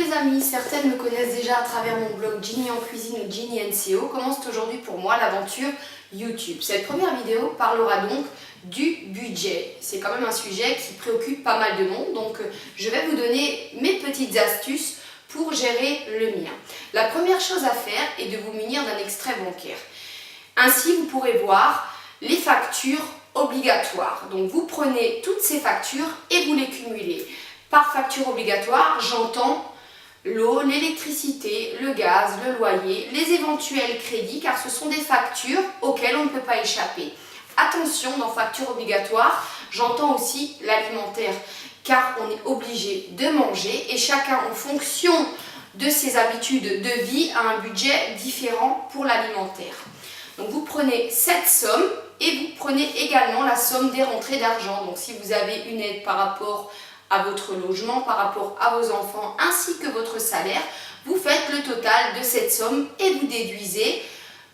les amis, certaines me connaissent déjà à travers mon blog Ginny en cuisine ou Ginny NCO. Commence aujourd'hui pour moi l'aventure YouTube. Cette première vidéo parlera donc du budget. C'est quand même un sujet qui préoccupe pas mal de monde, donc je vais vous donner mes petites astuces pour gérer le mien. La première chose à faire est de vous munir d'un extrait bancaire. Ainsi, vous pourrez voir les factures obligatoires. Donc vous prenez toutes ces factures et vous les cumulez. Par facture obligatoire, j'entends l'eau, l'électricité, le gaz, le loyer, les éventuels crédits, car ce sont des factures auxquelles on ne peut pas échapper. Attention, dans facture obligatoire, j'entends aussi l'alimentaire, car on est obligé de manger et chacun, en fonction de ses habitudes de vie, a un budget différent pour l'alimentaire. Donc vous prenez cette somme et vous prenez également la somme des rentrées d'argent. Donc si vous avez une aide par rapport à votre logement, par rapport à vos enfants ainsi que votre salaire, vous faites le total de cette somme et vous déduisez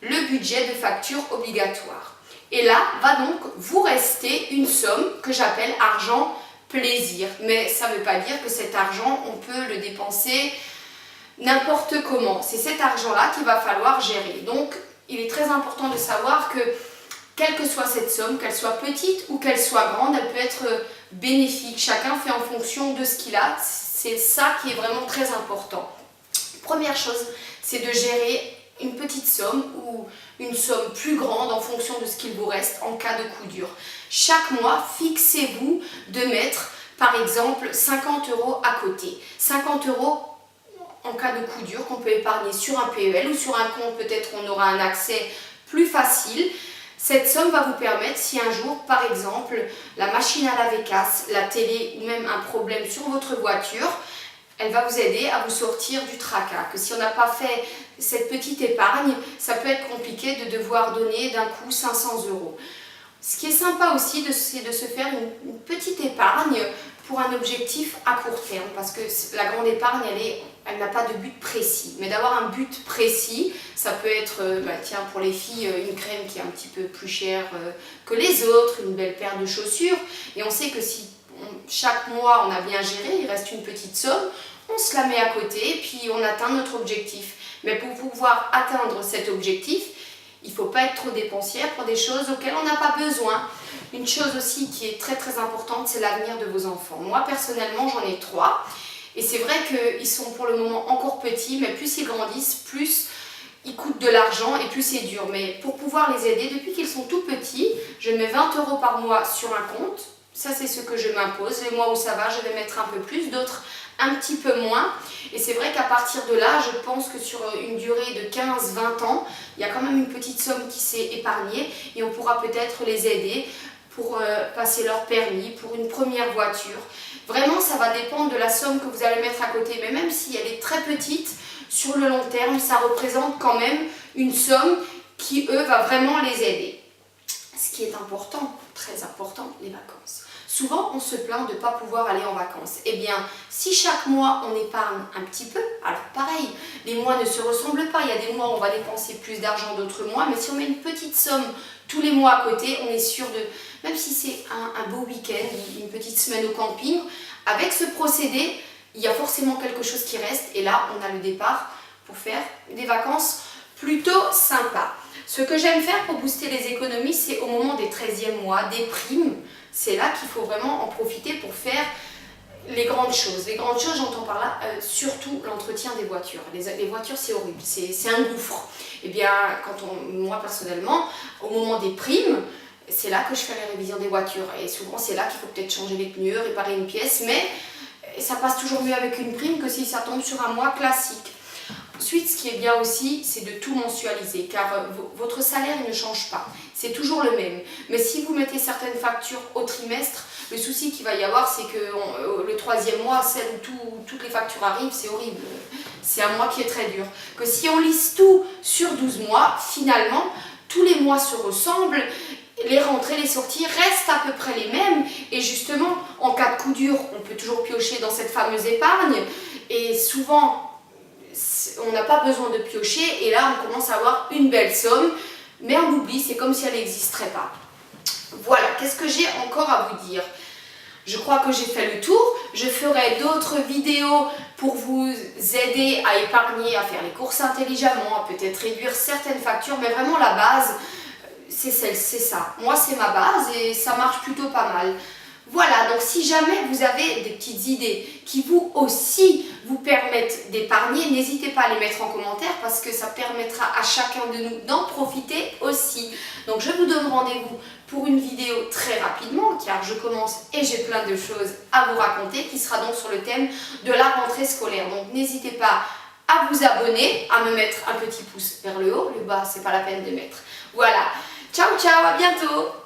le budget de facture obligatoire. Et là va donc vous rester une somme que j'appelle argent plaisir. Mais ça ne veut pas dire que cet argent, on peut le dépenser n'importe comment. C'est cet argent-là qu'il va falloir gérer. Donc il est très important de savoir que quelle que soit cette somme, qu'elle soit petite ou qu'elle soit grande, elle peut être bénéfique. Chacun fait en fonction de ce qu'il a. C'est ça qui est vraiment très important. Première chose, c'est de gérer une petite somme ou une somme plus grande en fonction de ce qu'il vous reste en cas de coup dur. Chaque mois, fixez-vous de mettre, par exemple, 50 € à côté. 50 € en cas de coup dur qu'on peut épargner sur un PEL ou sur un compte, peut-être on aura un accès plus facile. Cette somme va vous permettre, si un jour, par exemple, la machine à laver casse, la télé ou même un problème sur votre voiture, elle va vous aider à vous sortir du tracas. Que si on n'a pas fait cette petite épargne, ça peut être compliqué de devoir donner d'un coup 500 €. Ce qui est sympa aussi, c'est de se faire une petite épargne pour un objectif à court terme, parce que la grande épargne, elle n'a pas de but précis. Mais d'avoir un but précis, ça peut être, tiens, pour les filles, une crème qui est un petit peu plus chère que les autres, une belle paire de chaussures. Et on sait que si chaque mois on a bien géré, il reste une petite somme, on se la met à côté, puis on atteint notre objectif. Mais pour pouvoir atteindre cet objectif, il ne faut pas être trop dépensière pour des choses auxquelles on n'a pas besoin. Une chose aussi qui est très très importante, c'est l'avenir de vos enfants. Moi personnellement, j'en ai 3. Et c'est vrai qu'ils sont pour le moment encore petits, mais plus ils grandissent, plus ils coûtent de l'argent et plus c'est dur. Mais pour pouvoir les aider, depuis qu'ils sont tout petits, je mets 20 € par mois sur un compte. Ça, c'est ce que je m'impose. Les mois où ça va, je vais mettre un peu plus, d'autres un petit peu moins. Et c'est vrai qu'à partir de là, je pense que sur une durée de 15-20 ans, il y a quand même une petite somme qui s'est épargnée et on pourra peut-être les aider pour passer leur permis, pour une première voiture. Vraiment, ça va dépendre de la somme que vous allez mettre à côté. Mais même si elle est très petite, sur le long terme, ça représente quand même une somme qui, eux, va vraiment les aider. Ce qui est important, très important, les vacances. Souvent, on se plaint de ne pas pouvoir aller en vacances. Eh bien, si chaque mois, on épargne un petit peu, alors pareil, les mois ne se ressemblent pas. Il y a des mois où on va dépenser plus d'argent, d'autres mois. Mais si on met une petite somme tous les mois à côté, on est sûr de, même si c'est un beau week-end, une petite semaine au camping, avec ce procédé, il y a forcément quelque chose qui reste. Et là, on a le départ pour faire des vacances plutôt sympas. Ce que j'aime faire pour booster les économies, c'est au moment des 13e mois, des primes. C'est là qu'il faut vraiment en profiter pour faire les grandes choses. Les grandes choses, j'entends par là surtout l'entretien des voitures. Les voitures, c'est horrible, c'est un gouffre. Et bien, moi personnellement, au moment des primes, c'est là que je fais les révisions des voitures. Et souvent, c'est là qu'il faut peut-être changer les pneus, réparer une pièce, mais ça passe toujours mieux avec une prime que si ça tombe sur un mois classique. Ensuite, ce qui est bien aussi, c'est de tout mensualiser, car votre salaire ne change pas. C'est toujours le même. Mais si vous mettez certaines factures au trimestre, le souci qu'il va y avoir, c'est que le 3e mois, celle où toutes les factures arrivent, c'est horrible. C'est un mois qui est très dur. Que si on lisse tout sur 12 mois, finalement, tous les mois se ressemblent, les rentrées, les sorties restent à peu près les mêmes. Et justement, en cas de coup dur, on peut toujours piocher dans cette fameuse épargne. Et souvent, on n'a pas besoin de piocher et là on commence à avoir une belle somme, mais on l'oublie, c'est comme si elle n'existerait pas. Voilà, qu'est-ce que j'ai encore à vous dire? Je crois que j'ai fait le tour. Je ferai d'autres vidéos pour vous aider à épargner, à faire les courses intelligemment, à peut-être réduire certaines factures, mais vraiment la base, c'est ça. Moi, c'est ma base et ça marche plutôt pas mal. Voilà, donc si jamais vous avez des petites idées qui vous aussi vous permettent d'épargner, n'hésitez pas à les mettre en commentaire parce que ça permettra à chacun de nous d'en profiter aussi. Donc je vous donne rendez-vous pour une vidéo très rapidement car je commence et j'ai plein de choses à vous raconter qui sera donc sur le thème de la rentrée scolaire. Donc n'hésitez pas à vous abonner, à me mettre un petit pouce vers le haut, le bas c'est pas la peine de mettre. Voilà, ciao ciao, à bientôt!